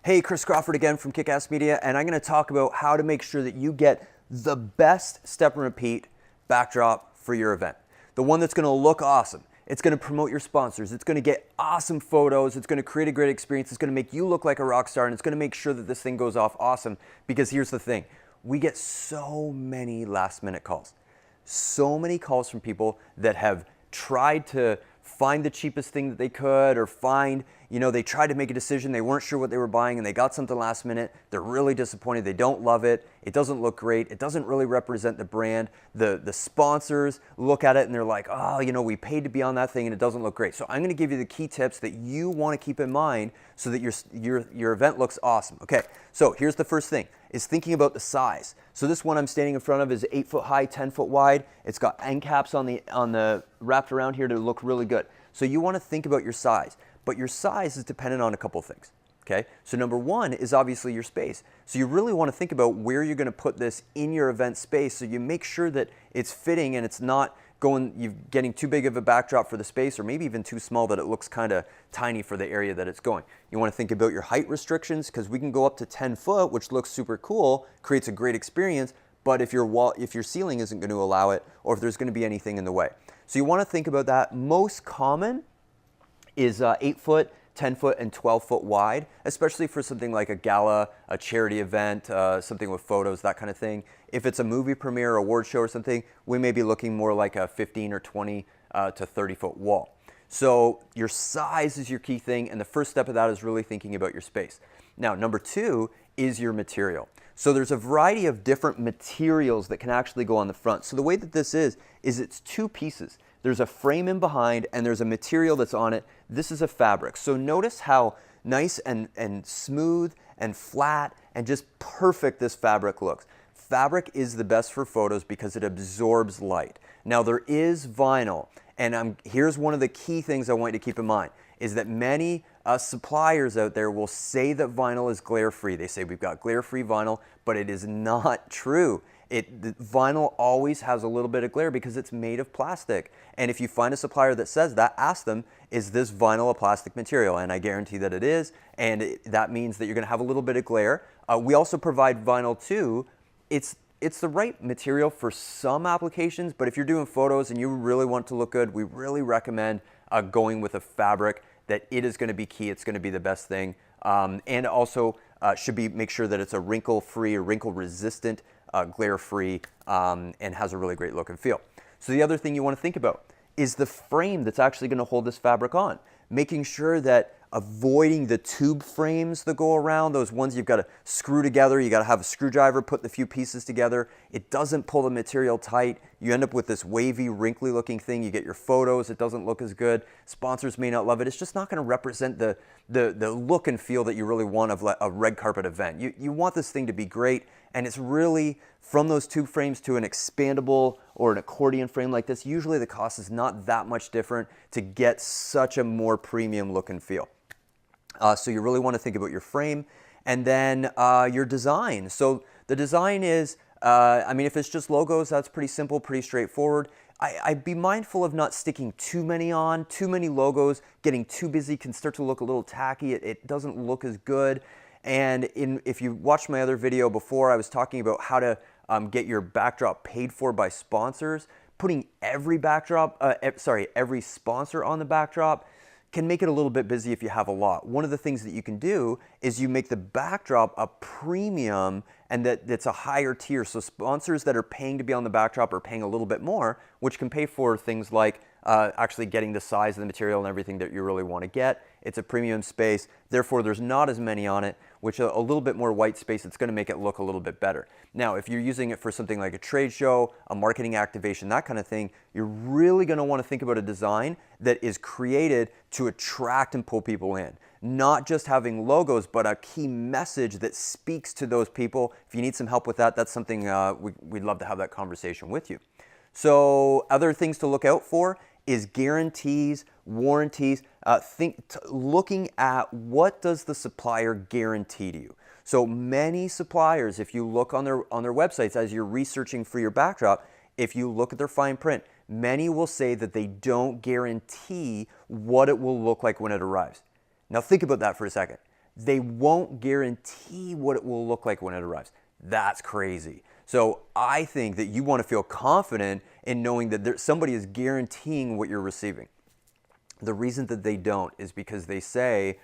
Hey, Chris Crawford again from Kick-Ass Media, and I'm going to talk about how to make sure that you get the best step and repeat backdrop for your event. The one that's going to look awesome. It's going to promote your sponsors. It's going to get awesome photos. It's going to create a great experience. It's going to make you look like a rock star, and it's going to make sure that this thing goes off awesome. Because here's the thing. We get so many last-minute calls. So many calls from people that have tried to find the cheapest thing that they could, or find, they tried to make a decision, they weren't sure what they were buying, and they got something last minute. They're really disappointed. They don't love it. It doesn't look great. It doesn't really represent the brand. The sponsors look at it and they're like, oh, we paid to be on that thing and it doesn't look great. So I'm going to give you the key tips that you want to keep in mind so that your event looks awesome. Okay, so here's the first thing, is thinking about the size. So this one I'm standing in front of is 8 foot high, 10 foot wide. It's got end caps on the wrapped around here to look really good. So you want to think about your size, but your size is dependent on a couple of things. Okay, so number one is obviously your space. So you really want to think about where you're going to put this in your event space, so you make sure that it's fitting and it's not you're getting too big of a backdrop for the space, or maybe even too small that it looks kind of tiny for the area that it's going. You want to think about your height restrictions, because we can go up to 10 foot, which looks super cool, creates a great experience, but if your ceiling isn't going to allow it, or if there's going to be anything in the way. So you want to think about that. Most common is 8 foot, 10 foot, and 12 foot wide, especially for something like a gala, a charity event, something with photos, that kind of thing. If it's a movie premiere, award show or something, we may be looking more like a 15 or 20 to 30 foot wall. So your size is your key thing, and the first step of that is really thinking about your space. Now, number two is your material. So there's a variety of different materials that can actually go on the front. So the way that this is it's two pieces. There's a frame in behind and there's a material that's on it. This is a fabric. So notice how nice and smooth and flat and just perfect this fabric looks. Fabric is the best for photos because it absorbs light. Now there is vinyl, and here's one of the key things I want you to keep in mind, is that many suppliers out there will say that vinyl is glare-free. They say we've got glare-free vinyl, but it is not true. The vinyl always has a little bit of glare because it's made of plastic. And if you find a supplier that says that, ask them, is this vinyl a plastic material? And I guarantee that it is, and that means that you're gonna have a little bit of glare. We also provide vinyl too. It's the right material for some applications, but if you're doing photos and you really want to look good, we really recommend going with a fabric that it is going to be key. It's going to be the best thing, and also make sure that it's a wrinkle-free or wrinkle-resistant, glare-free, and has a really great look and feel. So the other thing you want to think about is the frame that's actually going to hold this fabric on. Making sure that avoiding the tube frames that go around, those ones you've got to screw together, you got to have a screwdriver put the few pieces together. It doesn't pull the material tight. You end up with this wavy, wrinkly looking thing. You get your photos, it doesn't look as good. Sponsors may not love it. It's just not going to represent the look and feel that you really want of a red carpet event. You want this thing to be great, and it's really from those tube frames to an expandable or an accordion frame like this. Usually the cost is not that much different to get such a more premium look and feel. So you really want to think about your frame, and then your design. So the design is, if it's just logos, that's pretty simple, pretty straightforward. I'd be mindful of not sticking too many on. Too many logos, getting too busy can start to look a little tacky. It doesn't look as good. And if you watched my other video before, I was talking about how to get your backdrop paid for by sponsors. Putting every sponsor on the backdrop can make it a little bit busy if you have a lot. One of the things that you can do is you make the backdrop a premium, and that's a higher tier. So sponsors that are paying to be on the backdrop are paying a little bit more, which can pay for things like actually getting the size of the material and everything that you really want to get. It's a premium space, therefore there's not as many on it, which a little bit more white space, it's going to make it look a little bit better. Now, if you're using it for something like a trade show, a marketing activation, that kind of thing, you're really going to want to think about a design that is created to attract and pull people in. Not just having logos, but a key message that speaks to those people. If you need some help with that, that's something we'd love to have that conversation with you. So other things to look out for is guarantees, warranties. Looking at what does the supplier guarantee to you. So many suppliers, if you look on their websites as you're researching for your backdrop, if you look at their fine print, many will say that they don't guarantee what it will look like when it arrives. Now think about that for a second. they won't guarantee what it will look like when it arrives. That's crazy. So I think that you want to feel confident in knowing that somebody is guaranteeing what you're receiving. The reason that they don't is because they say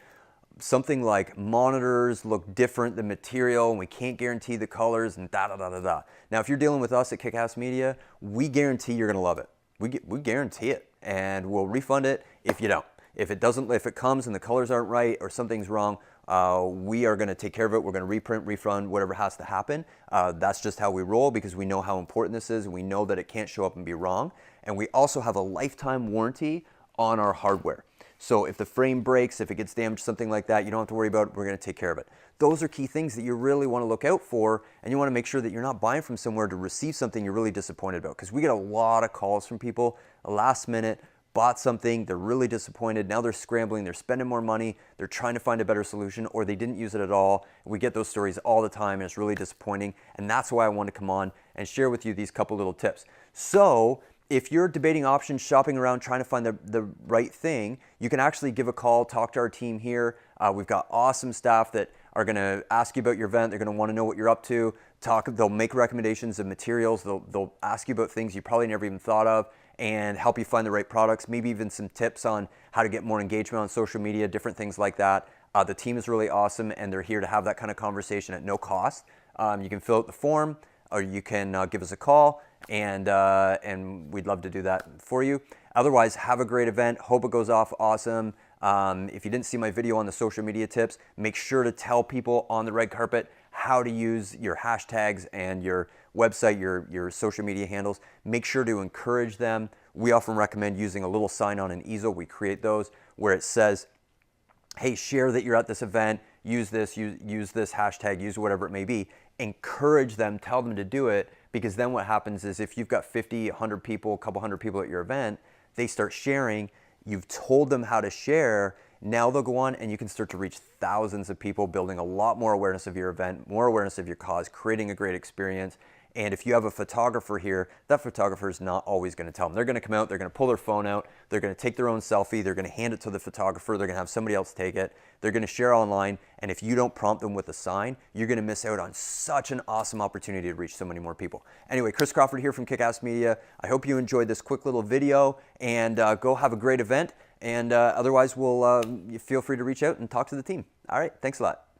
something like monitors look different than material and we can't guarantee the colors and da da da da da. Now, if you're dealing with us at Kick-Ass Media, we guarantee you're going to love it. We guarantee it, and we'll refund it if you don't. If it comes and the colors aren't right or something's wrong, we are going to take care of it. We're going to reprint, refund, whatever has to happen. That's just how we roll because we know how important this is and we know that it can't show up and be wrong. And we also have a lifetime warranty on our hardware. So if the frame breaks, if it gets damaged, something like that, you don't have to worry about it. We're going to take care of it. Those are key things that you really want to look out for, and you want to make sure that you're not buying from somewhere to receive something you're really disappointed about. Because we get a lot of calls from people last minute, bought something, they're really disappointed, now they're scrambling, they're spending more money, they're trying to find a better solution, or they didn't use it at all. We get those stories all the time, and it's really disappointing, and that's why I wanted to come on and share with you these couple little tips. So if you're debating options, shopping around, trying to find the right thing, you can actually give a call, talk to our team here. We've got awesome staff that are going to ask you about your event. They're going to want to know what you're up to. They'll make recommendations of materials. They'll ask you about things you probably never even thought of and help you find the right products, maybe even some tips on how to get more engagement on social media, different things like that. The team is really awesome, and they're here to have that kind of conversation at no cost. You can fill out the form, or you can give us a call, and we'd love to do that for you. Otherwise, have a great event. Hope it goes off awesome. If you didn't see my video on the social media tips, make sure to tell people on the red carpet how to use your hashtags and your website, your social media handles. Make sure to encourage them. We often recommend using a little sign on an easel. We create those where it says, hey, share that you're at this event, use this hashtag, use whatever it may be. Encourage them, tell them to do it, because then what happens is if you've got 50, 100 people, a couple hundred people at your event, they start sharing. You've told them how to share. Now they'll go on and you can start to reach thousands of people, building a lot more awareness of your event, more awareness of your cause, creating a great experience. And if you have a photographer here, that photographer is not always going to tell them. They're going to come out, they're going to pull their phone out, they're going to take their own selfie, they're going to hand it to the photographer, they're going to have somebody else take it, they're going to share online, and if you don't prompt them with a sign, you're going to miss out on such an awesome opportunity to reach so many more people. Anyway, Chris Crawford here from Kick-Ass Media. I hope you enjoyed this quick little video, and go have a great event, and otherwise, you feel free to reach out and talk to the team. All right, thanks a lot.